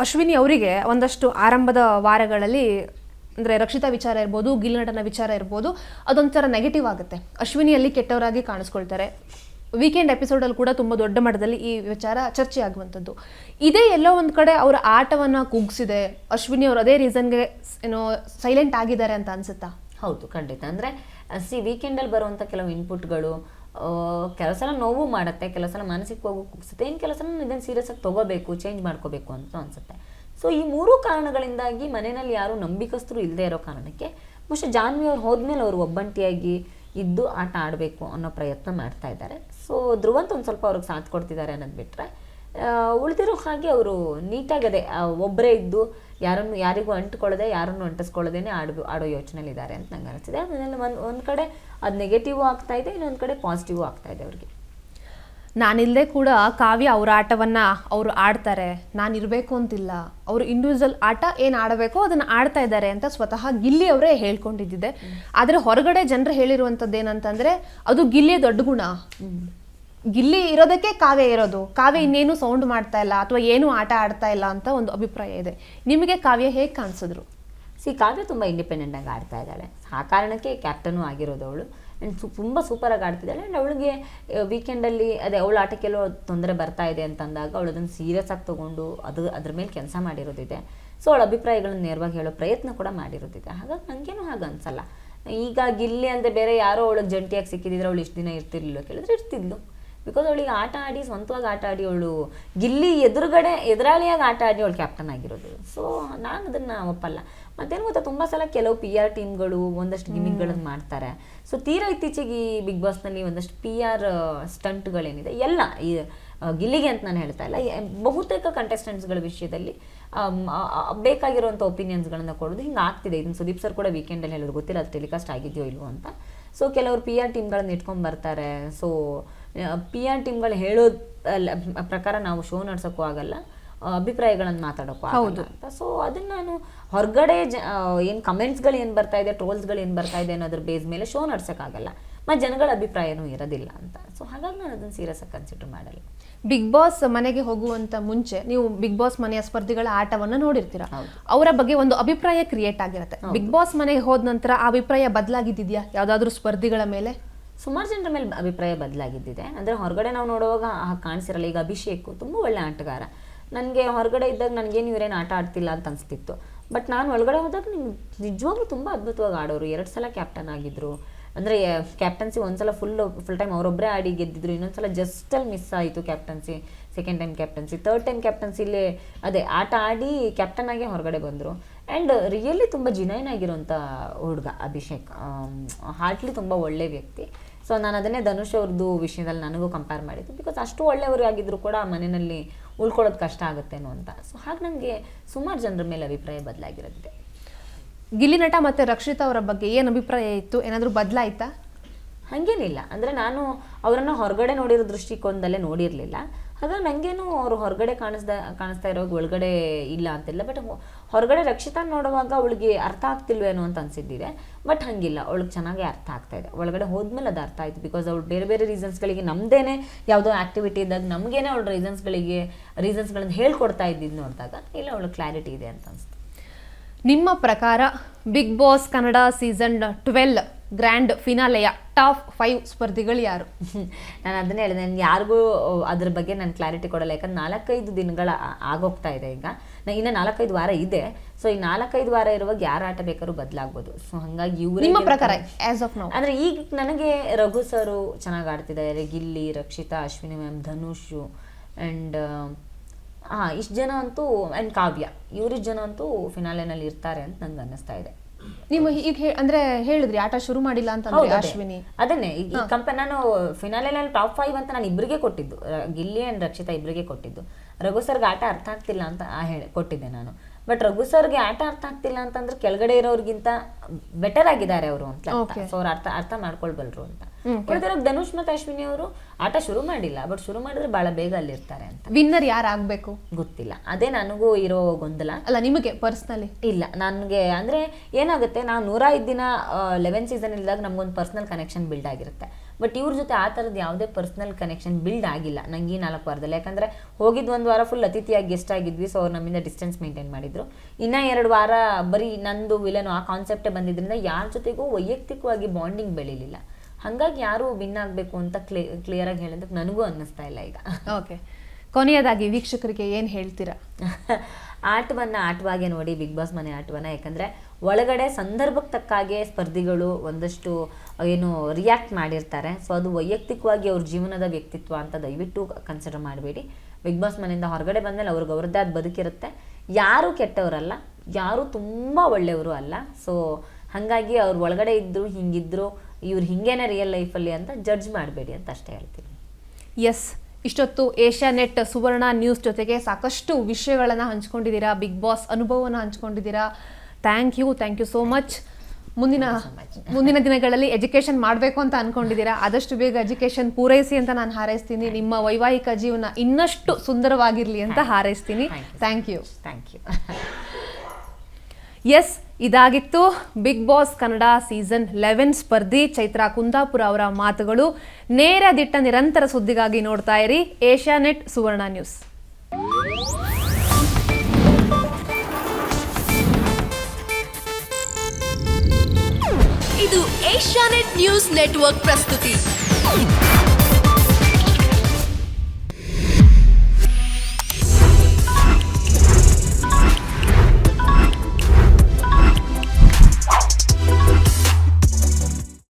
ಅಶ್ವಿನಿ ಅವರಿಗೆ ಒಂದಷ್ಟು ಆರಂಭದ ವಾರಗಳಲ್ಲಿ ಅಂದರೆ ರಕ್ಷಿತಾ ವಿಚಾರ ಇರ್ಬೋದು, ಗಿಲ್ಲಿ ನಟನ ವಿಚಾರ ಇರ್ಬೋದು, ಅದೊಂಥರ ನೆಗೆಟಿವ್ ಆಗುತ್ತೆ. ಅಶ್ವಿನಿಯಲ್ಲಿ ಕೆಟ್ಟವರಾಗಿ ಕಾಣಿಸ್ಕೊಳ್ತಾರೆ. ವೀಕೆಂಡ್ ಎಪಿಸೋಡಲ್ಲಿ ಕೂಡ ತುಂಬ ದೊಡ್ಡ ಮಟ್ಟದಲ್ಲಿ ಈ ವಿಚಾರ ಚರ್ಚೆ ಆಗುವಂಥದ್ದು. ಇದೇ ಎಲ್ಲೋ ಒಂದು ಕಡೆ ಅವರ ಆಟವನ್ನು ಕುಗ್ಸಿದೆ. ಅಶ್ವಿನಿ ಅವರು ಅದೇ ರೀಸನ್ಗೆ ಏನೋ ಸೈಲೆಂಟ್ ಆಗಿದ್ದಾರೆ ಅಂತ ಅನ್ಸುತ್ತಾ? ಹೌದು, ಖಂಡಿತ. ಅಂದರೆ ವೀಕೆಂಡಲ್ಲಿ ಬರುವಂಥ ಕೆಲವು ಇನ್ಪುಟ್ಗಳು ಕೆಲವು ಸಲ ನೋವು ಮಾಡುತ್ತೆ, ಕೆಲವು ಸಲ ಮಾನಸಿಕವಾಗೂ ಕುಗ್ಸುತ್ತೆ, ಇನ್ನು ಕೆಲವು ಸಲ ಇದನ್ನು ಸೀರಿಯಸ್ ಆಗಿ ತೊಗೋಬೇಕು, ಚೇಂಜ್ ಮಾಡ್ಕೋಬೇಕು ಅಂತ ಅನ್ಸುತ್ತೆ. ಸೊ ಈ ಮೂರು ಕಾರಣಗಳಿಂದಾಗಿ ಮನೆಯಲ್ಲಿ ಯಾರು ನಂಬಿಕಸ್ಥರು ಇಲ್ಲದೆ ಇರೋ ಕಾರಣಕ್ಕೆ ಬಹುಶಃ ಜಾನ್ವಿ ಅವ್ರು ಹೋದ್ಮೇಲೆ ಅವರು ಒಬ್ಬಂಟಿಯಾಗಿ ಇದ್ದು ಆಟ ಆಡಬೇಕು ಅನ್ನೋ ಪ್ರಯತ್ನ ಮಾಡ್ತಾ ಇದ್ದಾರೆ. ಸೊ ಧ್ರುವಂತ್ ಒಂದು ಸ್ವಲ್ಪ ಅವ್ರಿಗೆ ಸಾಥ್ ಕೊಡ್ತಿದ್ದಾರೆ ಅನ್ನೋದು ಬಿಟ್ಟರೆ ಉಳಿದಿರೋ ಹಾಗೆ ಅವರು ನೀಟಾಗಿ ಅದೇ ಒಬ್ಬರೇ ಇದ್ದು ಯಾರಿಗೂ ಅಂಟ್ಕೊಳ್ಳದೆ ಯಾರನ್ನು ಅಂಟಿಸ್ಕೊಳ್ಳದೇನೆ ಆಡೋ ಯೋಚನೆಯಲ್ಲಿದ್ದಾರೆ ಅಂತ ನಂಗೆ ಅನಿಸಿದೆ. ಅದನ್ನೆಲ್ಲ ಒಂದು ಕಡೆ ಅದು ನೆಗೆಟಿವ್ ಆಗ್ತಾ ಇದೆ, ಇನ್ನೊಂದು ಕಡೆ ಪಾಸಿಟಿವ್ ಆಗ್ತಾ ಇದೆ ಅವ್ರಿಗೆ. ನಾನಿಲ್ಲದೆ ಕೂಡ ಕಾವ್ಯ ಅವ್ರ ಆಟವನ್ನು ಅವರು ಆಡ್ತಾರೆ, ನಾನು ಇರಬೇಕು ಅಂತಿಲ್ಲ, ಅವರು ಇಂಡಿವಿಜುವಲ್ ಆಟ ಏನು ಆಡಬೇಕೋ ಅದನ್ನು ಆಡ್ತಾ ಇದ್ದಾರೆ ಅಂತ ಸ್ವತಃ ಗಿಲ್ಲಿ ಅವರೇ ಹೇಳ್ಕೊಂಡಿದ್ದಿದೆ. ಆದರೆ ಹೊರಗಡೆ ಜನರು ಹೇಳಿರುವಂಥದ್ದು ಏನಂತಂದರೆ ಅದು ಗಿಲ್ಲಿಯ ದೊಡ್ಡ ಗುಣ, ಗಿಲ್ಲಿ ಇರೋದಕ್ಕೆ ಕಾವ್ಯ ಇರೋದು, ಕಾವ್ಯ ಇನ್ನೇನು ಸೌಂಡ್ ಮಾಡ್ತಾ ಇಲ್ಲ ಅಥವಾ ಏನು ಆಟ ಆಡ್ತಾ ಇಲ್ಲ ಅಂತ ಒಂದು ಅಭಿಪ್ರಾಯ ಇದೆ. ನಿಮಗೆ ಕಾವ್ಯ ಹೇಗೆ ಕಾಣಿಸಿದ್ರು? ಕಾವ್ಯ ತುಂಬ ಇಂಡಿಪೆಂಡೆಂಟಾಗಿ ಆಡ್ತಾ ಇದ್ದಾಳೆ, ಆ ಕಾರಣಕ್ಕೆ ಕ್ಯಾಪ್ಟನು ಆಗಿರೋದು ಅವಳು. ಆ್ಯಂಡ್ ತುಂಬ ಸೂಪರಾಗಿ ಆಡ್ತಿದ್ದಾಳೆ. ಆ್ಯಂಡ್ ಅವಳಿಗೆ ವೀಕೆಂಡಲ್ಲಿ ಅದೇ ಅವಳ ಆಟಕ್ಕೆಲ್ಲೋ ತೊಂದರೆ ಬರ್ತಾ ಇದೆ ಅಂತಂದಾಗ ಅವಳು ಅದನ್ನು ಸೀರಿಯಸ್ ಆಗಿ ತೊಗೊಂಡು ಅದ್ರ ಮೇಲೆ ಕೆಲಸ ಮಾಡಿರೋದಿದೆ. ಸೊ ಅವಳ ಅಭಿಪ್ರಾಯಗಳನ್ನು ನೇರವಾಗಿ ಹೇಳೋ ಪ್ರಯತ್ನ ಕೂಡ ಮಾಡಿರೋದಿದೆ. ಹಾಗಾಗಿ ನನಗೇನು ಹಾಗೆ ಅನ್ಸಲ್ಲ. ಈಗ ಗಿಲ್ಲಿ ಅಂದರೆ ಬೇರೆ ಯಾರೋ ಅವಳಿಗೆ ಜಂಟಿಯಾಗಿ ಸಿಕ್ಕಿದ್ರೆ ಅವಳು ಇಷ್ಟು ದಿನ ಇರ್ತಿರ್ಲಿಲ್ಲ ಕೇಳಿದ್ರೆ ಇರ್ತಿದ್ಲು. ಬಿಕಾಸ್ ಅವಳಿಗೆ ಆಟ ಆಡಿ ಸ್ವಂತವಾಗಿ ಆಟ ಆಡಿ ಅವಳು ಗಿಲ್ಲಿ ಎದುರಾಳಿಯಾಗಿ ಆಟ ಆಡಿ ಅವಳು ಕ್ಯಾಪ್ಟನ್ ಆಗಿರೋದು. ಸೊ ನಾನು ಅದನ್ನು ಒಪ್ಪಲ್ಲ. ಮತ್ತೇನು ಗೊತ್ತಾ, ತುಂಬ ಸಲ ಕೆಲವು PR ಟೀಮ್ಗಳು ಒಂದಷ್ಟು ಗಿಮಿಕ್ಗಳನ್ನು ಮಾಡ್ತಾರೆ. ಸೊ ತೀರಾ ಇತ್ತೀಚೆಗೆ ಈ ಬಿಗ್ ಬಾಸ್ನಲ್ಲಿ ಒಂದಷ್ಟು PR ಸ್ಟಂಟ್ಗಳೇನಿದೆ ಎಲ್ಲ ಈ ಗಿಲ್ಲಿಗೆ ಅಂತ ನಾನು ಹೇಳ್ತಾ ಇಲ್ಲ, ಬಹುತೇಕ ಕಂಟೆಸ್ಟೆಂಟ್ಸ್ಗಳ ವಿಷಯದಲ್ಲಿ ಬೇಕಾಗಿರುವಂಥ ಒಪಿನಿಯನ್ಸ್ಗಳನ್ನು ಕೊಡೋದು ಹಿಂಗೆ ಆಗ್ತಿದೆ. ಇದನ್ನು ಸುದೀಪ್ ಸರ್ ಕೂಡ ವೀಕೆಂಡಲ್ಲಿ ಹೇಳಿದ್ರು, ಗೊತ್ತಿಲ್ಲ ಅದು ಟೆಲಿಕಾಸ್ಟ್ ಆಗಿದೆಯೋ ಇಲ್ವೋ ಅಂತ. ಸೊ ಕೆಲವರು PR ಟೀಮ್ಗಳನ್ನ ಇಟ್ಕೊಂಡು ಬರ್ತಾರೆ. ಸೊ PR ಟೀಮ್ಗಳು ಹೇಳೋದು ಪ್ರಕಾರ ನಾವು ಶೋ ನಡ್ಸೋಕ್ಕೂ ಆಗಲ್ಲ, ಅಭಿಪ್ರಾಯಗಳನ್ನು ಮಾತಾಡೋಕ್ಕೂ ಆಗಲ್ಲ ಅಂತ. ಸೊ ಅದನ್ನು ನಾನು ಹೊರಗಡೆ ಏನು ಕಮೆಂಟ್ಸ್ಗಳು ಏನು ಬರ್ತಾ ಇದೆ, ಟ್ರೋಲ್ಸ್ಗಳು ಏನು ಬರ್ತಾ ಇದೆ ಅನ್ನೋದ್ರ ಬೇಸ್ ಮೇಲೆ ಶೋ ನಡ್ಸೋಕ್ಕಾಗಲ್ಲ, ಮತ್ತು ಜನಗಳ ಅಭಿಪ್ರಾಯನೂ ಇರೋದಿಲ್ಲ ಅಂತ. ಸೊ ಹಾಗಾಗಿ ನಾನು ಅದನ್ನು ಸೀರಿಯಸ್ ಆಗಿ ಕನ್ಸಿಡರ್ ಮಾಡಲ್ಲ. ಬಿಗ್ ಬಾಸ್ ಮನೆಗೆ ಹೋಗುವಂತ ಮುಂಚೆ ನೀವು ಬಿಗ್ ಬಾಸ್ ಮನೆಯ ಸ್ಪರ್ಧಿಗಳ ಆಟವನ್ನು ನೋಡಿರ್ತೀರಾ, ಅವರ ಬಗ್ಗೆ ಒಂದು ಅಭಿಪ್ರಾಯ ಕ್ರಿಯೇಟ್ ಆಗಿರುತ್ತೆ. ಬಿಗ್ ಬಾಸ್ ಮನೆಗೆ ಹೋದ ನಂತರ ಆ ಅಭಿಪ್ರಾಯ ಬದಲಾಗಿದ್ದಿದೆಯಾ ಯಾವ್ದಾದ್ರು ಸ್ಪರ್ಧಿಗಳ ಮೇಲೆ? ಸುಮಾರು ಜನರ ಮೇಲೆ ಅಭಿಪ್ರಾಯ ಬದಲಾಗಿದ್ದಿದೆ. ಅಂದರೆ ಹೊರಗಡೆ ನಾವು ನೋಡುವಾಗ ಕಾಣಿಸಿರಲ್ಲ. ಈಗ ಅಭಿಷೇಕ್ ತುಂಬ ಒಳ್ಳೆ ಆಟಗಾರ, ನನಗೆ ಹೊರಗಡೆ ಇದ್ದಾಗ ನನಗೇನು ಇವರೇನು ಆಟ ಆಡ್ತಿಲ್ಲ ಅಂತ ಅನಿಸ್ತಿತ್ತು. ಬಟ್ ನಾನು ಒಳಗಡೆ ಹೋದಾಗ ನಿಜವಾಗ್ಲೂ ತುಂಬ ಅದ್ಭುತವಾಗಿ ಆಡೋರು. 2 ಸಲ ಕ್ಯಾಪ್ಟನ್ ಆಗಿದ್ರು. ಅಂದರೆ ಕ್ಯಾಪ್ಟನ್ಸಿ ಒಂದ್ಸಲ ಫುಲ್ ಟೈಮ್ ಅವರೊಬ್ಬರೇ ಆಡಿ ಗೆದ್ದಿದ್ರು, ಇನ್ನೊಂದ್ಸಲ ಜಸ್ಟಲ್ಲಿ ಮಿಸ್ ಆಯಿತು captaincy, second time captaincy, third time ಕ್ಯಾಪ್ಟನ್ಸಿಲೇ ಅದೇ ಆಟ ಆಡಿ ಕ್ಯಾಪ್ಟನ್ ಆಗಿ ಹೊರಗಡೆ ಬಂದರು. ಆ್ಯಂಡ್ ರಿಯಲಿ ತುಂಬ ಜಿನೈನ್ ಆಗಿರೋಂಥ ಹುಡುಗ ಅಭಿಷೇಕ್, ಹಾರ್ಟ್ಲಿ ತುಂಬ ಒಳ್ಳೆ ವ್ಯಕ್ತಿ. ಸೊ ನಾನು ಅದನ್ನೇ ಧನುಷ್ ಅವ್ರದ್ದು ವಿಷಯದಲ್ಲಿ ನನಗೂ ಕಂಪೇರ್ ಮಾಡಿದ್ದು. ಬಿಕಾಸ್ ಅಷ್ಟು ಒಳ್ಳೆಯವರು ಆಗಿದ್ರು ಕೂಡ ಮನೆಯಲ್ಲಿ ಉಳ್ಕೊಳ್ಳೋದು ಕಷ್ಟ ಆಗುತ್ತೇನೋ ಅಂತ. ಸೊ ಹಾಗೆ ನನಗೆ ಸುಮಾರು ಜನರ ಮೇಲೆ ಅಭಿಪ್ರಾಯ ಬದಲಾಗಿರೋದಿದೆ. ಗಿಲ್ಲಿ ನಟ ಮತ್ತು ರಕ್ಷಿತಾ ಅವರ ಬಗ್ಗೆ ಏನು ಅಭಿಪ್ರಾಯ ಇತ್ತು? ಏನಾದರೂ ಬದಲಾಯಿತಾ? ಹಾಗೇನಿಲ್ಲ. ಅಂದರೆ ನಾನು ಅವರನ್ನು ಹೊರಗಡೆ ನೋಡಿರೋ ದೃಷ್ಟಿಕೋನದಲ್ಲೇ ನೋಡಿರಲಿಲ್ಲ. ಹಾಗಾಗಿ ನನಗೇನು ಅವರು ಹೊರಗಡೆ ಕಾಣಿಸ್ತಾ ಇರೋ ಒಳಗಡೆ ಇಲ್ಲ ಅಂತಿಲ್ಲ. ಬಟ್ ಹೊರಗಡೆ ರಕ್ಷಿತಾ ನೋಡುವಾಗ ಅವಳಿಗೆ ಅರ್ಥ ಆಗ್ತಿಲ್ವೇನೋ ಅಂತ ಅನಿಸಿದ್ದಿದೆ. ಬಟ್ ಹಾಗಿಲ್ಲ, ಅವಳಿಗೆ ಚೆನ್ನಾಗಿ ಅರ್ಥ ಆಗ್ತಾ ಇದೆ. ಒಳಗಡೆ ಹೋದ್ಮೇಲೆ ಅದು ಅರ್ಥ ಆಯಿತು. ಬಿಕಾಸ್ ಅವಳು ಬೇರೆ ಬೇರೆ ರೀಸನ್ಸ್ಗಳಿಗೆ ನಮ್ಮದೇನೆ ಯಾವುದೋ ಆ್ಯಕ್ಟಿವಿಟಿ ಇದ್ದಾಗ ನಮಗೇನೆ ಅವಳ ರೀಸನ್ಸ್ಗಳನ್ನು ಹೇಳ್ಕೊಡ್ತಾ ಇದ್ದಿದ್ದು ನೋಡಿದಾಗ ಇಲ್ಲ ಅವಳು ಕ್ಲಾರಿಟಿ ಇದೆ ಅಂತ ಅನಿಸ್ತು. ನಿಮ್ಮ ಪ್ರಕಾರ Bigg Boss Kannada season 12 grand ಫಿನಾಲೆಯ ಟಾಪ್ 5 ಸ್ಪರ್ಧಿಗಳು ಯಾರು? ನಾನು ಅದನ್ನೇ ಹೇಳಿದೆ, ನಾನು ಯಾರಿಗೂ ಅದ್ರ ಬಗ್ಗೆ ನಾನು ಕ್ಲಾರಿಟಿ ಕೊಡಲ್ಲ. ಯಾಕಂದ್ರೆ 4-5 ದಿನಗಳ ಆಗೋಗ್ತಾ ಇದೆ. ಈಗ ಇನ್ನು 4-5 ವಾರ ಇದೆ. ಸೊ ಈ 4-5 ವಾರ ಇರುವಾಗ ಯಾರ ಆಟ ಬೇಕಾದ್ರೂ ಬದಲಾಗ್ಬೋದು. ಸೊ ಹಾಗಾಗಿ ಇವರು ನಿಮ್ಮ ಪ್ರಕಾರ ಆಸ್ ಆಫ್ ನೌ ಅಂದರೆ ಈಗ ನನಗೆ ರಘು ಸರು ಚೆನ್ನಾಗಿ ಆಡ್ತಿದ್ದಾರೆ, ಗಿಲ್ಲಿ, ರಕ್ಷಿತಾ, ಅಶ್ವಿನಿ ಮ್ಯಾಮ್, ಧನುಷು ಆ್ಯಂಡ್ ಇಷ್ಟು ಜನ ಅಂತೂ, ಆ್ಯಂಡ್ ಕಾವ್ಯ, ಇವರಿಷ್ಟು ಜನ ಅಂತೂ ಫಿನಾಲೆನಲ್ಲಿ ಇರ್ತಾರೆ ಅಂತ ನಂಗೆ ಅನ್ನಿಸ್ತಾ ಇದೆ. ನೀವು ಈಗ ಅಂದ್ರೆ ಹೇಳಿದ್ರಿ ಆಟ ಶುರು ಮಾಡಿಲ್ಲ ಅಂತಂದ್ರೆ ಅಶ್ವಿನಿ, ಅದನ್ನೇ ಈಗ ನಾನು ಫಿನಾಲೆನಲ್ಲಿ ಟಾಪ್ 5 ಅಂತ ನಾನು ಇಬ್ಬರಿಗೆ ಕೊಟ್ಟಿದ್ದು, ಗಿಲ್ಲಿ ಆ್ಯಂಡ್ ರಕ್ಷಿತಾ ಇಬ್ಬರಿಗೆ ಕೊಟ್ಟಿದ್ದು. ರಘು ಸರ್ಗೆ ಆಟ ಅರ್ಥ ಆಗ್ತಿಲ್ಲ ಅಂತ ಕೊಟ್ಟಿದ್ದೆ ನಾನು. ಬಟ್ ರಘು ಸರ್ಗೆ ಆಟ ಅರ್ಥ ಆಗ್ತಿಲ್ಲ ಅಂತಂದ್ರೆ ಕೆಳಗಡೆ ಇರೋರ್ಗಿಂತ ಬೆಟರ್ ಆಗಿದ್ದಾರೆ ಅವರು ಅಂತ. ಸೊ ಅವ್ರು ಅರ್ಥ ಮಾಡ್ಕೊಳ್ಬಲ್ರು ಅಂತ. ಉಳಿದಿರೋ ಧನುಷ್ ಮತ್ತು ಅಶ್ವಿನಿ ಅವರು ಆಟ ಶುರು ಮಾಡಿಲ್ಲ, ಬಟ್ ಶುರು ಮಾಡಿದ್ರೆ ಬಹಳ ಬೇಗ ಅಲ್ಲಿರ್ತಾರೆ ಅಂತ. ವಿನ್ನರ್ ಯಾರು ಆಗ್ಬೇಕು ಗೊತ್ತಿಲ್ಲ, ಅದೇ ನನಗೂ ಇರೋ ಗೊಂದಲ. ಅಲ್ಲ ನಿಮಗೆ ಪರ್ಸನಲಿ? ಇಲ್ಲ, ನನಗೆ ಅಂದ್ರೆ ಏನಾಗುತ್ತೆ, ನಾವು 105 ದಿನ 11 ಸೀಸನ್ ಇದ್ದಾಗ ನಮ್ಗೊಂದು ಪರ್ಸನಲ್ ಕನೆಕ್ಷನ್ ಬಿಲ್ಡ್ ಆಗಿರುತ್ತೆ. ಬಟ್ ಇವ್ರ ಜೊತೆ ಆ ಥರದ್ದು ಯಾವುದೇ ಪರ್ಸ್ನಲ್ ಕನೆಕ್ಷನ್ ಬಿಲ್ಡ್ ಆಗಿಲ್ಲ ನಂಗೆ ಈ 4 ವಾರದಲ್ಲಿ. ಯಾಕಂದರೆ ಹೋಗಿದ್ದು 1 ವಾರ ಫುಲ್ ಅತಿಥಿಯಾಗಿ ಗೆಸ್ಟ್ ಆಗಿದ್ವಿ, ಸೊ ಅವ್ರು ನಮ್ಮಿಂದ ಡಿಸ್ಟೆನ್ಸ್ ಮೇಂಟೈನ್ ಮಾಡಿದ್ರು. ಇನ್ನು 2 ವಾರ ಬರೀ ನಂದು ವಿಲನು ಆ ಕಾನ್ಸೆಪ್ಟೇ ಬಂದಿದ್ದರಿಂದ ಯಾರ ಜೊತೆಗೂ ವೈಯಕ್ತಿಕವಾಗಿ ಬಾಂಡಿಂಗ್ ಬೆಳೀಲಿಲ್ಲ. ಹಾಗಾಗಿ ಯಾರು ವಿನ್ ಆಗಬೇಕು ಅಂತ ಕ್ಲಿಯರಾಗಿ ಹೇಳಿದ್ದಕ್ಕೆ ನನಗೂ ಅನ್ನಿಸ್ತಾ ಇಲ್ಲ ಈಗ. ಓಕೆ, ಕೊನೆಯದಾಗಿ ವೀಕ್ಷಕರಿಗೆ ಏನು ಹೇಳ್ತೀರಾ? ಆಟವನ್ನು ಆಟವಾಗೆ ನೋಡಿ, ಬಿಗ್ ಬಾಸ್ ಮನೆ ಆಟವನ್ನು. ಯಾಕಂದರೆ ಒಳಗಡೆ ಸಂದರ್ಭಕ್ಕೆ ತಕ್ಕಾಗೆ ಸ್ಪರ್ಧಿಗಳು ಒಂದಷ್ಟು ಏನು ರಿಯಾಕ್ಟ್ ಮಾಡಿರ್ತಾರೆ. ಸೊ ಅದು ವೈಯಕ್ತಿಕವಾಗಿ ಅವ್ರ ಜೀವನದ ವ್ಯಕ್ತಿತ್ವ ಅಂತ ದಯವಿಟ್ಟು ಕನ್ಸಿಡರ್ ಮಾಡಬೇಡಿ. ಬಿಗ್ ಬಾಸ್ ಮನೆಯಿಂದ ಹೊರಗಡೆ ಬಂದಮೇಲೆ ಅವ್ರಿಗೆ ಅವ್ರದ್ದೇ ಆದ ಬದುಕಿರುತ್ತೆ. ಯಾರೂ ಕೆಟ್ಟವರಲ್ಲ, ಯಾರೂ ತುಂಬ ಒಳ್ಳೆಯವರು ಅಲ್ಲ. ಸೊ ಹಾಗಾಗಿ ಅವ್ರು ಒಳಗಡೆ ಇದ್ದರು, ಹಿಂಗಿದ್ರು, ಇವ್ರು ಹಿಂಗೇನೆ ರಿಯಲ್ ಲೈಫಲ್ಲಿ ಅಂತ ಜಡ್ಜ್ ಮಾಡಬೇಡಿ ಅಂತ ಅಷ್ಟೇ ಹೇಳ್ತೀನಿ. ಎಸ್, ಇಷ್ಟೊತ್ತು ಏಷ್ಯಾನೆಟ್ ಸುವರ್ಣ ನ್ಯೂಸ್ ಜೊತೆಗೆ ಸಾಕಷ್ಟು ವಿಷಯಗಳನ್ನು ಹಂಚ್ಕೊಂಡಿದ್ದೀರಾ, ಬಿಗ್ ಬಾಸ್ ಅನುಭವವನ್ನು ಹಂಚ್ಕೊಂಡಿದ್ದೀರಾ. Thank you so much. ಮುಂದಿನ ದಿನಗಳಲ್ಲಿ ಎಜುಕೇಷನ್ ಮಾಡಬೇಕು ಅಂತ ಅಂದ್ಕೊಂಡಿದ್ದೀರಾ, ಆದಷ್ಟು ಬೇಗ ಎಜುಕೇಷನ್ ಪೂರೈಸಿ ಅಂತ ನಾನು ಹಾರೈಸ್ತೀನಿ. ನಿಮ್ಮ ವೈವಾಹಿಕ ಜೀವನ ಇನ್ನಷ್ಟು ಸುಂದರವಾಗಿರಲಿ ಅಂತ ಹಾರೈಸ್ತೀನಿ. Thank you. ಎಸ್, ಇದಾಗಿತ್ತು ಬಿಗ್ ಬಾಸ್ ಕನ್ನಡ ಸೀಸನ್ 11 ಸ್ಪರ್ಧಿ ಚೈತ್ರಾ ಕುಂದಾಪುರ ಅವರ ಮಾತುಗಳು. ನೇರ ದಿಟ್ಟ ನಿರಂತರ ಸುದ್ದಿಗಾಗಿ ನೋಡ್ತಾ ಇರಿ ಏಷ್ಯಾನೆಟ್ ಸುವರ್ಣ ನ್ಯೂಸ್. ಇದು ಏಷ್ಯಾನೆಟ್ ನ್ಯೂಸ್ ನೆಟ್ವರ್ಕ್ ಪ್ರಸ್ತುತಿ.